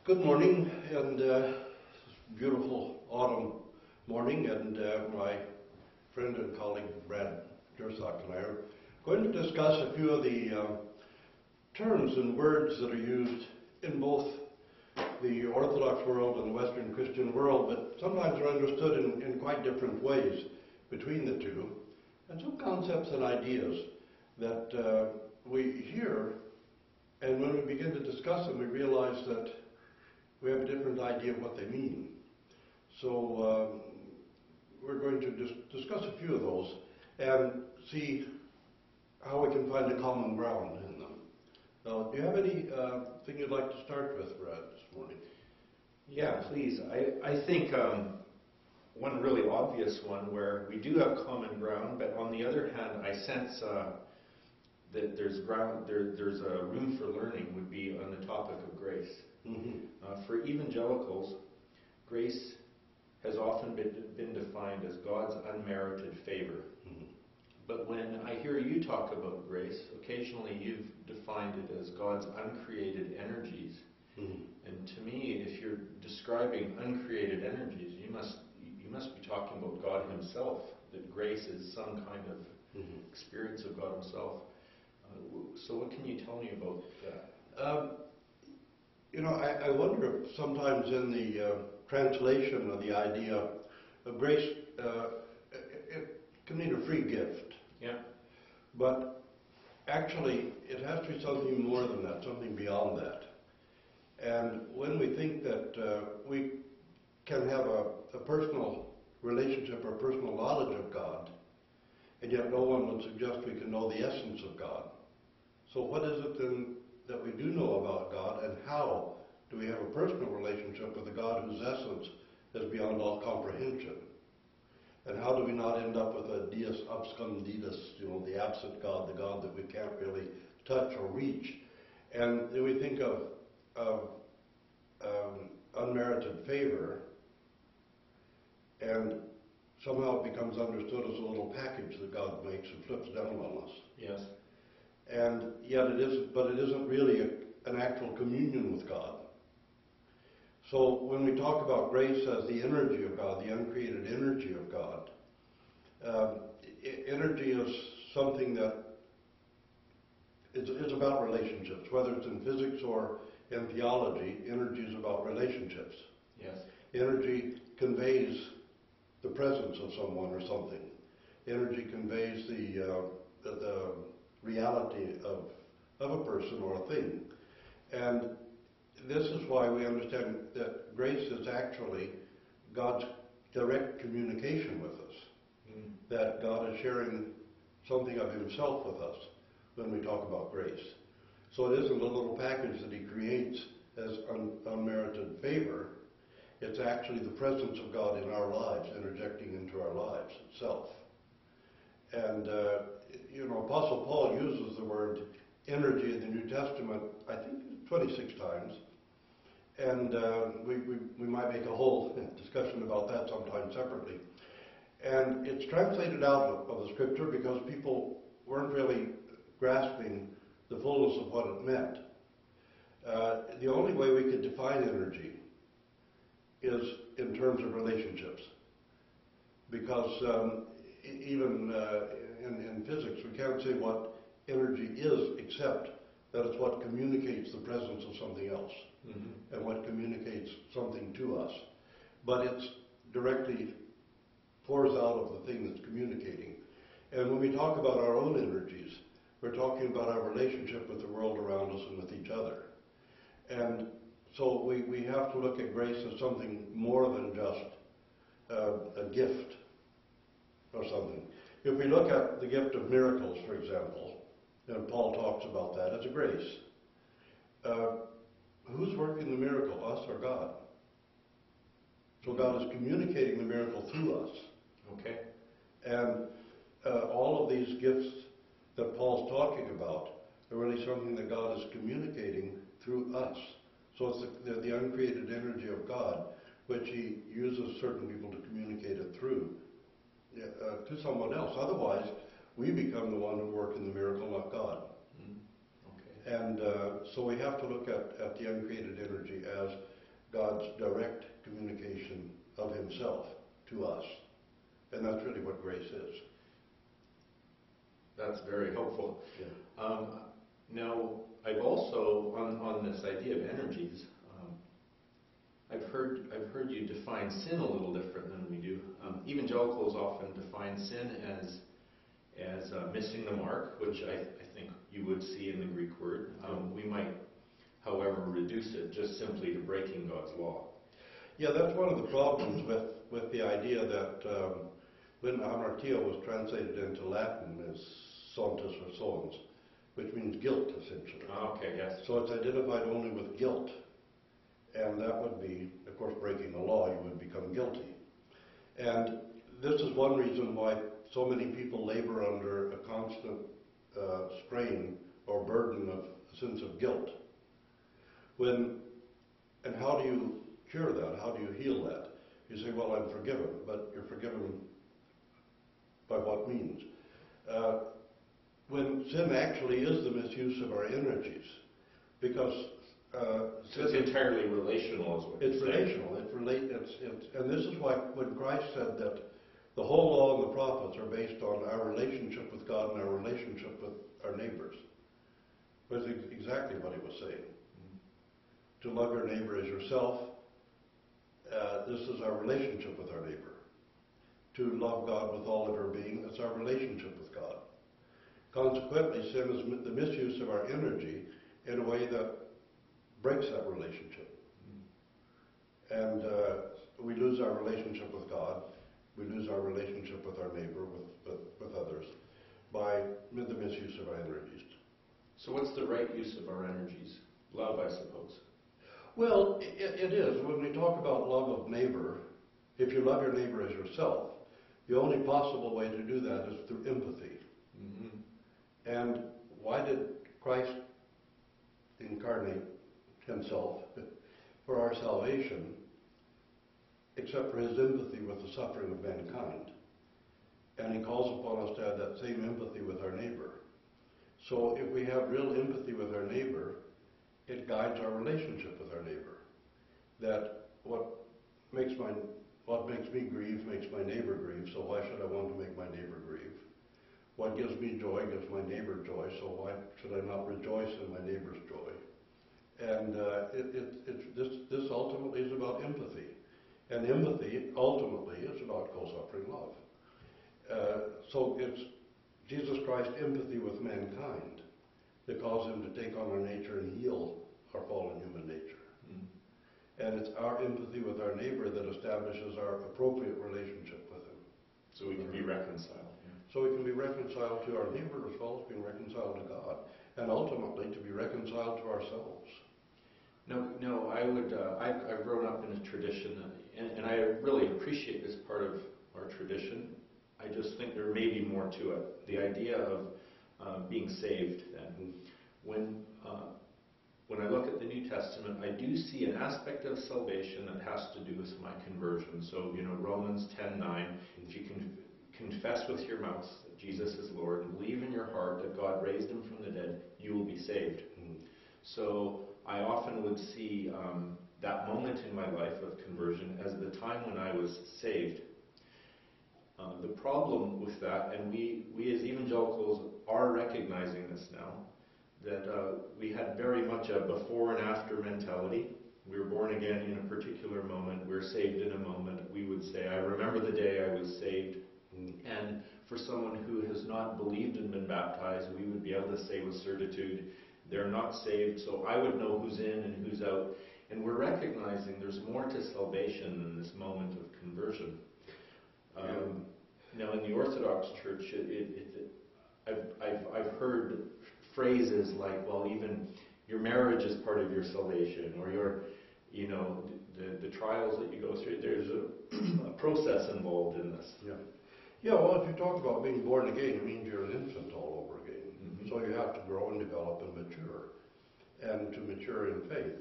Good morning, and beautiful autumn morning, and my friend and colleague Brad Jersak and I are going to discuss a few of the terms and words that are used in both the Orthodox world and the Western Christian world, but sometimes are understood in quite different ways between the two, and some concepts and ideas that we hear, and when we begin to discuss them, we realize that we have a different idea of what they mean. So we're going to discuss a few of those and see how we can find a common ground in them. Now, do you have anything you'd like to start with, Brad, this morning? Yeah, please. I think one really obvious one where we do have common ground, but on the other hand, I sense that there's a room for learning would be on the topic of grace. Mm-hmm. For evangelicals, grace has often been defined as God's unmerited favor. Mm-hmm. But when I hear you talk about grace, occasionally you've defined it as God's uncreated energies. Mm-hmm. And to me, if you're describing uncreated energies, you must be talking about God Himself, that grace is some kind of experience of God Himself. So what can you tell me about that? I wonder if sometimes in the translation of the idea of grace, it can mean a free gift. Yeah. But actually, it has to be something more than that, something beyond that. And when we think that we can have a personal relationship or personal knowledge of God, and yet no one would suggest we can know the essence of God. So what is it then that we do know about God, and how do we have a personal relationship with a God whose essence is beyond all comprehension? And how do we not end up with a Deus absconditus, the absent God, the God that we can't really touch or reach? And then we think of unmerited favor, and somehow it becomes understood as a little package that God makes and flips down on us. Yes. And yet it isn't really an actual communion with God. So when we talk about grace as the energy of God, the uncreated energy of God, energy is something that is about relationships, whether it's in physics or in theology. Energy is about relationships. Yes. Energy conveys the presence of someone or something. Energy conveys the reality of a person or a thing. And this is why we understand that grace is actually God's direct communication with us. Mm. That God is sharing something of Himself with us when we talk about grace. So it isn't a little package that He creates as unmerited favor. It's actually the presence of God in our lives, interjecting into our lives itself. And Apostle Paul uses the word energy in the New Testament, I think 26 times. And we might make a whole discussion about that sometime separately. And it's translated out of the Scripture because people weren't really grasping the fullness of what it meant. The only way we could define energy is in terms of relationships. Because even in physics, we can't say what energy is except that it's what communicates the presence of something else. Mm-hmm. And what communicates something to us. But it's directly pours out of the thing that's communicating. And when we talk about our own energies, we're talking about our relationship with the world around us and with each other. And so we have to look at grace as something more than just a gift or something. If we look at the gift of miracles, for example, and Paul talks about that as a grace, who's working the miracle, us or God? So God is communicating the miracle through us. Okay. And all of these gifts that Paul's talking about are really something that God is communicating through us. So it's the uncreated energy of God, which He uses certain people to communicate it through to someone else. Otherwise, we become the one who work in the miracle, not God. And so we have to look at the uncreated energy as God's direct communication of himself to us. And that's really what grace is. That's very helpful. Yeah. Now, I've also, on this idea of energies, I've heard you define sin a little different than we do. Evangelicals often define sin as missing the mark, which I think you would see in the Greek word. We might, however, reduce it just simply to breaking God's law. Yeah, that's one of the problems with the idea that when hamartia was translated into Latin as sontus or sons, which means guilt, essentially. Okay, yes. So it's identified only with guilt. And that would be, of course, breaking the law. You would become guilty. And this is one reason why so many people labor under a constant strain or burden of a sense of guilt. And how do you cure that? How do you heal that? You say, well, I'm forgiven, but you're forgiven by what means? When sin actually is the misuse of our energies, because so it's entirely relational, is what it's relational. And this is why when Christ said that the whole law and the prophets are based on our relationship with God and our relationship with our neighbors, was exactly what he was saying. Mm-hmm. To love your neighbor as yourself. This is our relationship with our neighbor. To love God with all of our being, that's our relationship with God. Consequently, sin is the misuse of our energy in a way that breaks that relationship. And we lose our relationship with God, we lose our relationship with our neighbor, with others, by the misuse of our energies. So what's the right use of our energies? Love, I suppose. Well, it is. When we talk about love of neighbor, if you love your neighbor as yourself, the only possible way to do that is through empathy. Mm-hmm. And why did Christ incarnate himself for our salvation, except for his empathy with the suffering of mankind? And he calls upon us to have that same empathy with our neighbor. So if we have real empathy with our neighbor, it guides our relationship with our neighbor. That what makes me grieve makes my neighbor grieve, so why should I want to make my neighbor grieve? What gives me joy gives my neighbor joy, so why should I not rejoice in my neighbor's joy? And this ultimately is about empathy. And empathy ultimately is about co-suffering love. So it's Jesus Christ's empathy with mankind that caused him to take on our nature and heal our fallen human nature. Mm. And it's our empathy with our neighbor that establishes our appropriate relationship with him. So we can be reconciled. Yeah. So we can be reconciled to our neighbor as well as being reconciled to God. And ultimately to be reconciled to ourselves. No, I would, I've grown up in a tradition, and I really appreciate this part of our tradition. I just think there may be more to it. The idea of being saved. And when I look at the New Testament, I do see an aspect of salvation that has to do with my conversion. So, Romans 10:9, if you can confess with your mouth that Jesus is Lord and believe in your heart that God raised him from the dead, you will be saved. Mm. So I often would see that moment in my life of conversion as the time when I was saved. The problem with that, and we as evangelicals are recognizing this now, that we had very much a before and after mentality. We were born again in a particular moment. We're saved in a moment. We would say, I remember the day I was saved. And for someone who has not believed and been baptized, we would be able to say with certitude, they're not saved, so I would know who's in and who's out. And we're recognizing there's more to salvation than this moment of conversion. Now, in the Orthodox Church, I've heard phrases like, well, even your marriage is part of your salvation, or your, the trials that you go through. There's a process involved in this. Yeah. Yeah. Well, if you talk about being born again, it means you're an infant all over again. Mm-hmm. So you have to grow and develop and mature, and to mature in faith.